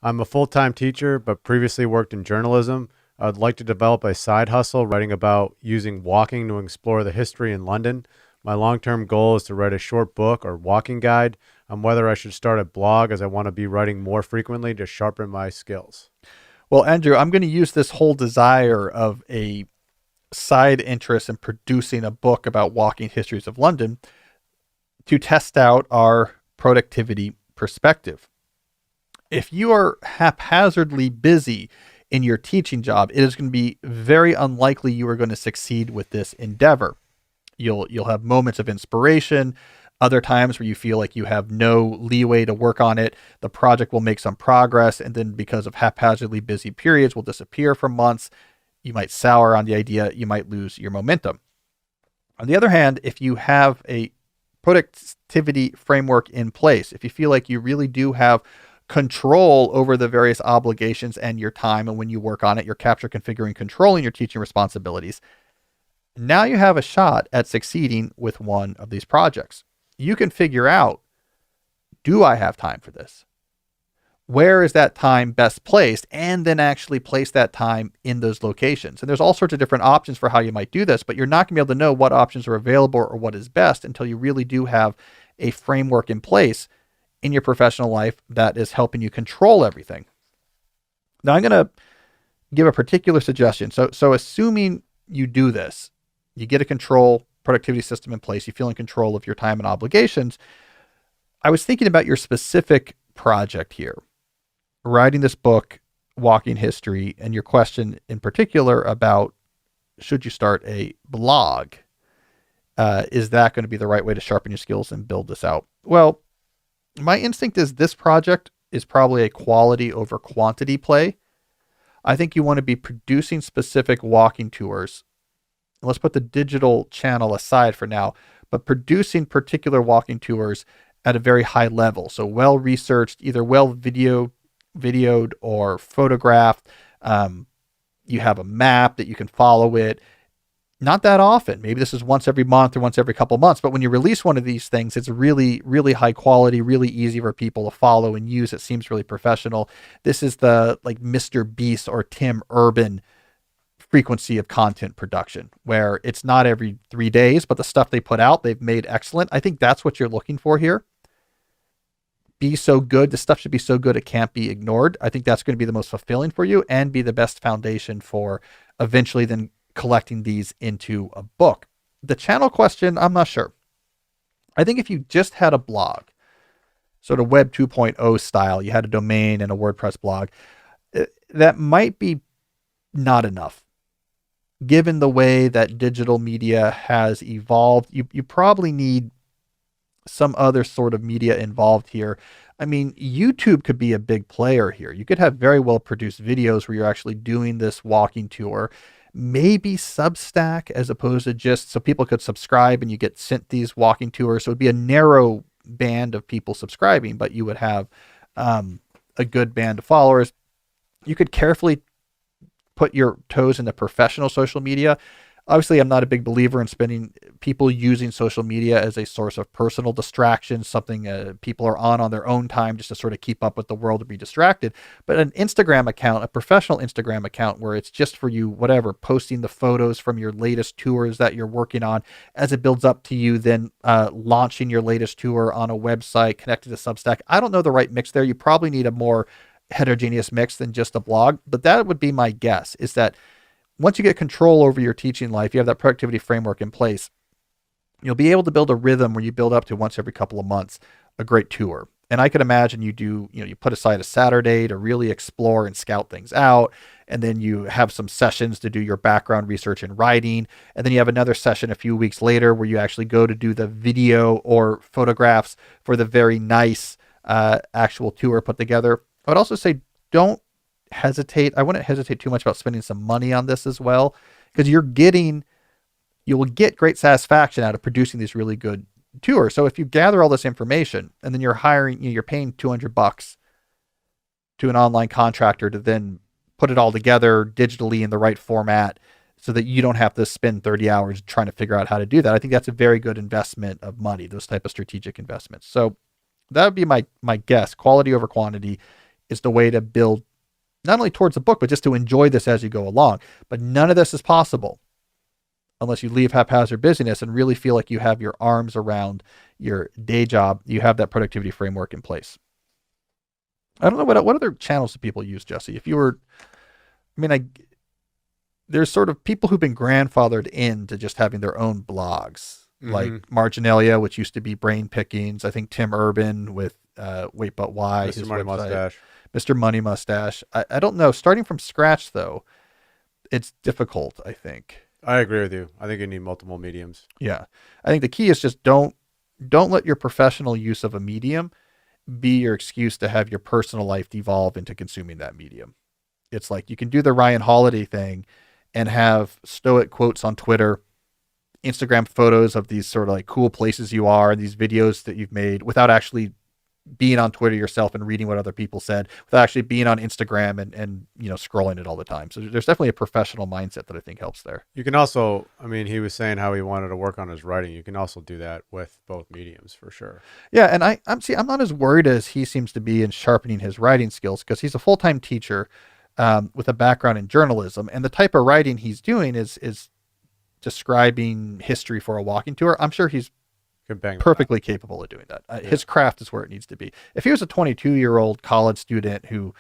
I'm a full-time teacher, but previously worked in journalism. I'd like to develop a side hustle writing about using walking to explore the history in London. My long-term goal is to write a short book or walking guide on whether I should start a blog as I want to be writing more frequently to sharpen my skills. Well, Andrew, I'm going to use this whole desire of a side interest in producing a book about walking histories of London to test out our productivity perspective. If you are haphazardly busy in your teaching job, it is going to be very unlikely you are going to succeed with this endeavor. You'll have moments of inspiration, other times where you feel like you have no leeway to work on it. The project will make some progress, and then because of haphazardly busy periods, will disappear for months. You might sour on the idea, you might lose your momentum. On the other hand, if you have a productivity framework in place, if you feel like you really do have control over the various obligations and your time, and when you work on it, you're capture, configuring, controlling your teaching responsibilities, now you have a shot at succeeding with one of these projects. You can figure out, do I have time for this? Where is that time best placed? And then actually place that time in those locations. And there's all sorts of different options for how you might do this, but you're not going to be able to know what options are available or what is best until you really do have a framework in place in your professional life that is helping you control everything. Now I'm going to give a particular suggestion. So assuming you do this, you get a control productivity system in place, you feel in control of your time and obligations. I was thinking about your specific project here, writing this book, Walking History, and your question in particular about should you start a blog? Is that going to be the right way to sharpen your skills and build this out? Well, my instinct is this project is probably a quality over quantity play. I think you want to be producing specific walking tours. Let's put the digital channel aside for now, but producing particular walking tours at a very high level. So well researched, either well videoed or photographed. You have a map that you can follow it. Not that often. Maybe this is once every month or once every couple months. But when you release one of these things, it's really, really high quality, really easy for people to follow and use. It seems really professional. This is the like Mr. Beast or Tim Urban frequency of content production, where it's not every 3 days, but the stuff they put out, they've made excellent. I think that's what you're looking for here. Be so good. The stuff should be so good it can't be ignored. I think that's going to be the most fulfilling for you and be the best foundation for eventually then collecting these into a book. The channel question, I'm not sure. I think if you just had a blog, sort of Web 2.0 style, you had a domain and a WordPress blog, that might be not enough. Given the way that digital media has evolved, you probably need some other sort of media involved here. I mean, YouTube could be a big player here. You could have very well produced videos where you're actually doing this walking tour. Maybe Substack as opposed to just so people could subscribe and you get sent these walking tours. So it'd be a narrow band of people subscribing, but you would have a good band of followers. You could carefully put your toes into professional social media. Obviously, I'm not a big believer in spending people using social media as a source of personal distraction, something people are on their own time just to sort of keep up with the world or be distracted. But an Instagram account, a professional Instagram account where it's just for you, whatever, posting the photos from your latest tours that you're working on as it builds up to you, then launching your latest tour on a website connected to Substack. I don't know the right mix there. You probably need a more heterogeneous mix than just a blog, but that would be my guess, is that once you get control over your teaching life, you have that productivity framework in place, you'll be able to build a rhythm where you build up to once every couple of months a great tour. And I could imagine you put aside a Saturday to really explore and scout things out. And then you have some sessions to do your background research and writing. And then you have another session a few weeks later where you actually go to do the video or photographs for the very nice actual tour put together. I would also say don't hesitate. I wouldn't hesitate too much about spending some money on this as well, because you will get great satisfaction out of producing these really good tours. So if you gather all this information and then you're paying $200 to an online contractor to then put it all together digitally in the right format so that you don't have to spend 30 hours trying to figure out how to do that. I think that's a very good investment of money, those type of strategic investments. So that would be my guess, quality over quantity. is the way to build not only towards the book, but just to enjoy this as you go along. But none of this is possible unless you leave haphazard busyness and really feel like you have your arms around your day job. You have that productivity framework in place. I don't know what other channels do people use, Jesse? If you were, there's sort of people who've been grandfathered into just having their own blogs, like Marginalia, which used to be Brain Pickings. I think Tim Urban with Wait But Why, Mr. his Money website. Mustache. Mr. Money Mustache. I don't know. Starting from scratch, though, it's difficult, I think. I agree with you. I think you need multiple mediums. Yeah. I think the key is just don't let your professional use of a medium be your excuse to have your personal life devolve into consuming that medium. It's like you can do the Ryan Holiday thing and have stoic quotes on Twitter, Instagram photos of these sort of like cool places you are, and these videos that you've made without actually being on Twitter yourself and reading what other people said, without actually being on Instagram and scrolling it all the time. So there's definitely a professional mindset that I think helps there. You can also, he was saying how he wanted to work on his writing. You can also do that with both mediums for sure. Yeah, and I'm not as worried as he seems to be in sharpening his writing skills, because he's a full-time teacher with a background in journalism, and the type of writing he's doing is describing history for a walking tour. I'm sure he's perfectly capable of doing that. His craft is where it needs to be. If he was a 22-year-old college student who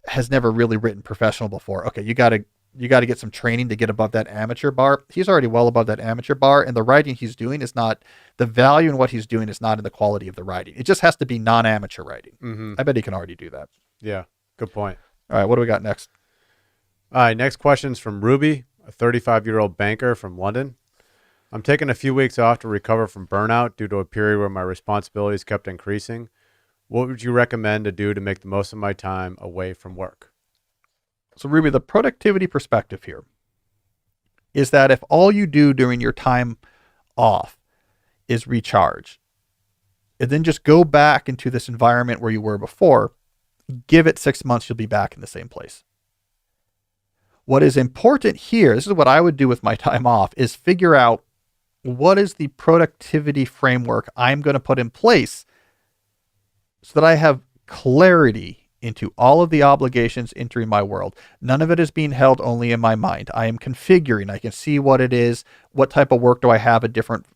has never really written professional before, okay, you got to get some training to get above that amateur bar. He's already well above that amateur bar, and the writing he's doing is not, the value in what he's doing is not in the quality of the writing. It just has to be non-amateur writing. Mm-hmm. I bet he can already do that. Yeah, good point. All right, what do we got next? All right, next question is from Ruby, a 35-year-old banker from London. I'm taking a few weeks off to recover from burnout due to a period where my responsibilities kept increasing. What would you recommend to do to make the most of my time away from work? So Ruby, the productivity perspective here is that if all you do during your time off is recharge, and then just go back into this environment where you were before, give it 6 months, you'll be back in the same place. What is important here, this is what I would do with my time off, is figure out what is the productivity framework I'm going to put in place so that I have clarity into all of the obligations entering my world. None of it is being held only in my mind. I am configuring. I can see what it is. What type of work do I have at different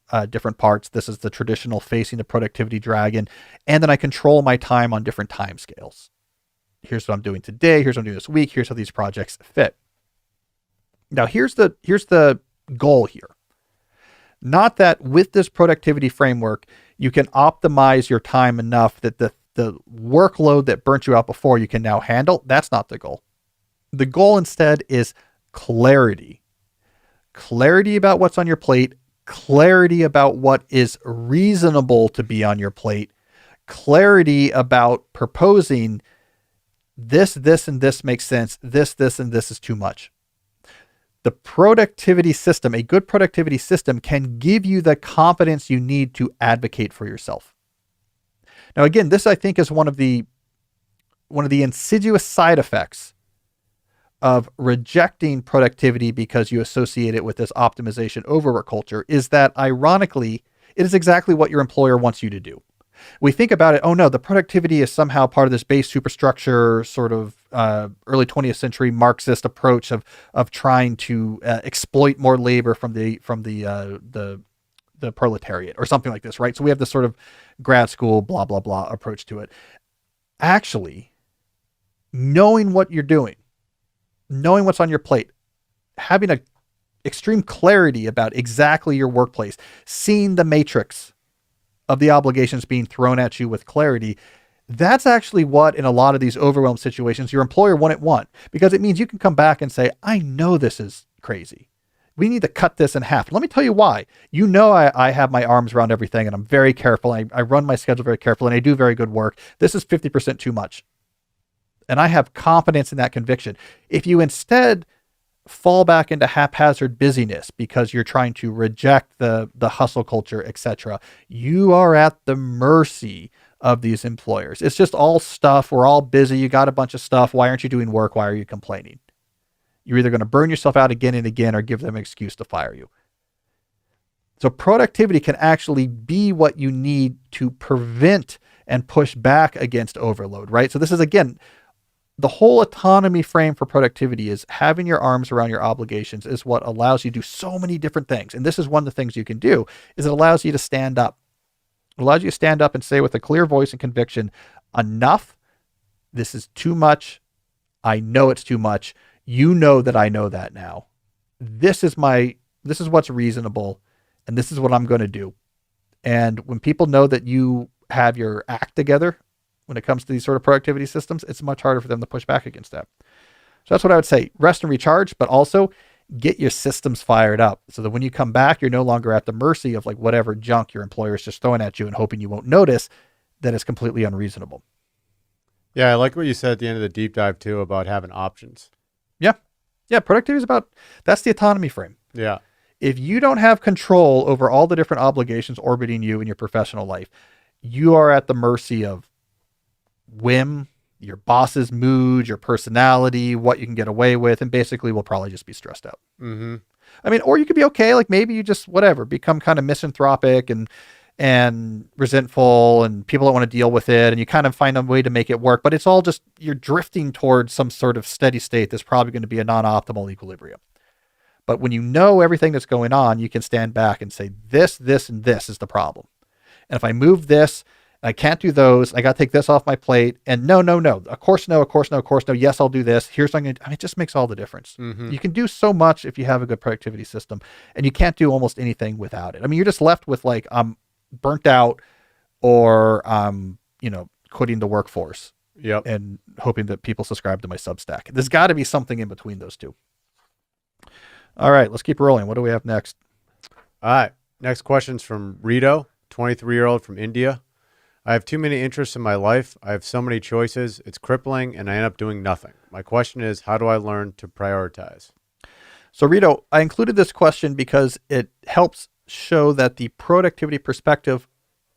parts? This is the traditional facing the productivity dragon. And then I control my time on different time scales. Here's what I'm doing today. Here's what I'm doing this week. Here's how these projects fit. Now, here's the goal here. Not that with this productivity framework, you can optimize your time enough that the workload that burnt you out before you can now handle. That's not the goal. The goal instead is clarity. Clarity about what's on your plate, clarity about what is reasonable to be on your plate, clarity about proposing this, and this makes sense, this, and this is too much. The productivity system, a good productivity system, can give you the confidence you need to advocate for yourself. Now, again, this I think is one of the insidious side effects of rejecting productivity because you associate it with this optimization overwork culture, is that ironically, it is exactly what your employer wants you to do. We think about it, oh no, the productivity is somehow part of this base superstructure, sort of early 20th century Marxist approach of trying to exploit more labor from the proletariat or something like this, right? So we have this sort of grad school blah blah blah approach to it. Actually, knowing what you're doing, knowing what's on your plate, having a extreme clarity about exactly your workplace, seeing the matrix of the obligations being thrown at you with clarity, that's actually what, in a lot of these overwhelmed situations, your employer wouldn't want, because it means you can come back and say, I know this is crazy. We need to cut this in half. Let me tell you why. You know, I have my arms around everything and I'm very careful. I run my schedule very carefully and I do very good work. This is 50% too much. And I have confidence in that conviction. If you instead fall back into haphazard busyness because you're trying to reject the hustle culture, etc., you are at the mercy of these employers. It's just all stuff. We're all busy. You got a bunch of stuff. Why aren't you doing work? Why are you complaining? You're either going to burn yourself out again and again or give them an excuse to fire you. So productivity can actually be what you need to prevent and push back against overload, right? So this is, again, the whole autonomy frame for productivity is having your arms around your obligations is what allows you to do so many different things. And this is one of the things you can do is it allows you to stand up. It allows you to stand up and say with a clear voice and conviction, enough. This is too much. I know it's too much. You know that I know that now. This is what's reasonable, and this is what I'm going to do. And when people know that you have your act together when it comes to these sort of productivity systems, it's much harder for them to push back against that. So that's what I would say. Rest and recharge, but also get your systems fired up so that when you come back, you're no longer at the mercy of like whatever junk your employer is just throwing at you and hoping you won't notice that is completely unreasonable. Yeah, I like what you said at the end of the deep dive too about having options. Yeah, productivity is that's the autonomy frame. Yeah. If you don't have control over all the different obligations orbiting you in your professional life, you are at the mercy of whim, your boss's mood, your personality, what you can get away with, and basically will probably just be stressed out. Mm-hmm. I mean, or you could be okay, like maybe you just become kind of misanthropic and resentful, and people don't want to deal with it, and you kind of find a way to make it work, but it's all just you're drifting towards some sort of steady state that's probably going to be a non-optimal equilibrium. But when you know everything that's going on, you can stand back and say, this, and this is the problem. And if I move this, I can't do those. I got to take this off my plate. And no. Of course, no. Yes, I'll do this. Here's what I'm going to do. I mean, it just makes all the difference. Mm-hmm. You can do so much if you have a good productivity system, and you can't do almost anything without it. I mean, you're just left with like, I'm burnt out, or quitting the workforce. Yep. And hoping that people subscribe to my Substack. There's got to be something in between those two. All right, let's keep rolling. What do we have next? All right. Next question's from Rito, 23-year-old from India. I have too many interests in my life. I have so many choices. It's crippling, and I end up doing nothing. My question is, how do I learn to prioritize? So, Rito, I included this question because it helps show that the productivity perspective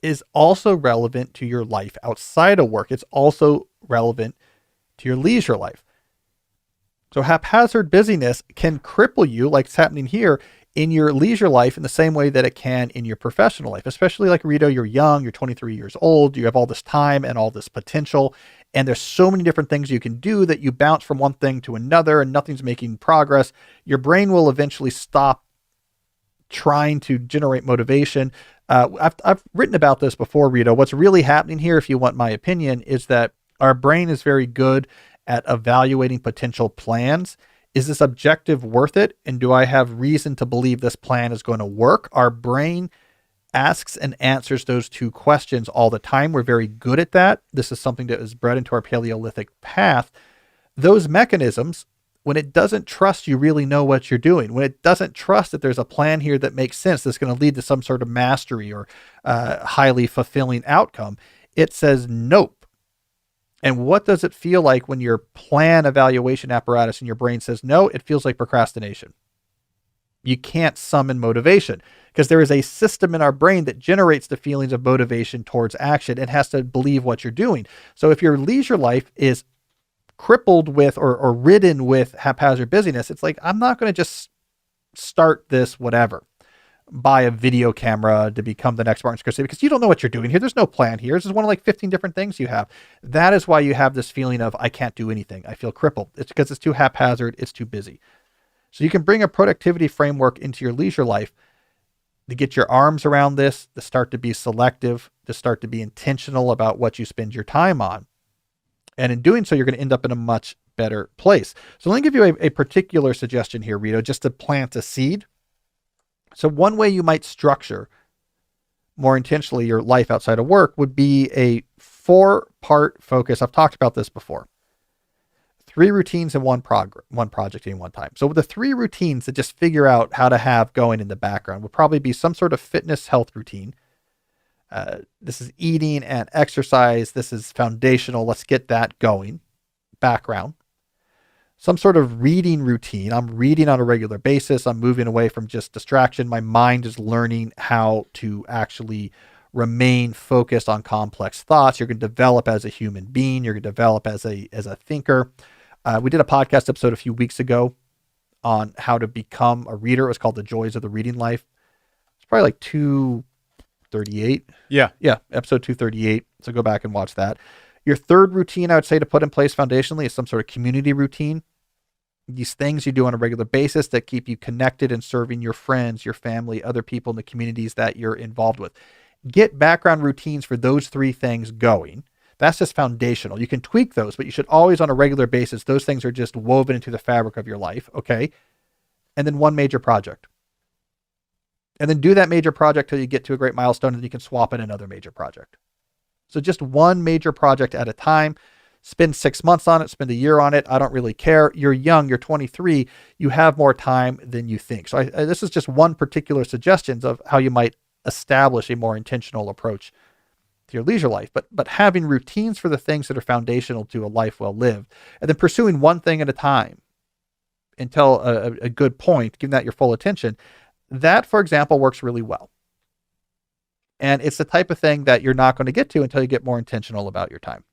is also relevant to your life outside of work. It's also relevant to your leisure life. So haphazard busyness can cripple you, like it's happening here, in your leisure life in the same way that it can in your professional life. Especially like Rito, you're young, you're 23 years old, you have all this time and all this potential, and there's so many different things you can do that you bounce from one thing to another and nothing's making progress. Your brain will eventually stop trying to generate motivation. I've written about this before, Rito. What's really happening here, if you want my opinion, is that our brain is very good at evaluating potential plans. Is this objective worth it? And do I have reason to believe this plan is going to work? Our brain asks and answers those two questions all the time. We're very good at that. This is something that is bred into our Paleolithic path. Those mechanisms, when it doesn't trust you really know what you're doing, when it doesn't trust that there's a plan here that makes sense, that's going to lead to some sort of mastery or highly fulfilling outcome, it says nope. And what does it feel like when your plan evaluation apparatus in your brain says no? It feels like procrastination. You can't summon motivation because there is a system in our brain that generates the feelings of motivation towards action. It has to believe what you're doing. So if your leisure life is crippled with or ridden with haphazard busyness, it's like, I'm not going to just start this whatever. Buy a video camera to become the next Martin Scorsese because you don't know what you're doing here. There's no plan here. This is one of like 15 different things you have. That is why you have this feeling of I can't do anything. I feel crippled. It's because it's too haphazard. It's too busy. So you can bring a productivity framework into your leisure life to get your arms around this, to start to be selective, to start to be intentional about what you spend your time on. And in doing so, you're going to end up in a much better place. So let me give you a particular suggestion here, Rito, just to plant a seed. So one way you might structure more intentionally your life outside of work would be a 4-part focus. I've talked about this before. 3 routines in one project in one time. So with the 3 routines that just figure out how to have going in the background would probably be some sort of fitness health routine. This is eating and exercise. This is foundational. Let's get that going. Background. Some sort of reading routine. I'm reading on a regular basis. I'm moving away from just distraction. My mind is learning how to actually remain focused on complex thoughts. You're going to develop as a human being. You're going to develop as a thinker. We did a podcast episode a few weeks ago on how to become a reader. It was called The Joys of the Reading Life. It's probably like 38. Yeah. Yeah, episode 238. So go back and watch that. Your third routine I would say to put in place foundationally is some sort of community routine. These things you do on a regular basis that keep you connected and serving your friends, your family, other people in the communities that you're involved with. Get background routines for those three things going. That's just foundational. You can tweak those, but you should always on a regular basis, those things are just woven into the fabric of your life, okay? And then one major project. And then do that major project till you get to a great milestone, and you can swap in another major project. So just one major project at a time. Spend 6 months on it, spend a year on it. I don't really care. You're young, you're 23, you have more time than you think. So this is just one particular suggestions of how you might establish a more intentional approach to your leisure life. But having routines for the things that are foundational to a life well lived, and then pursuing one thing at a time until a good point, giving that your full attention, that, for example, works really well. And it's the type of thing that you're not going to get to until you get more intentional about your time.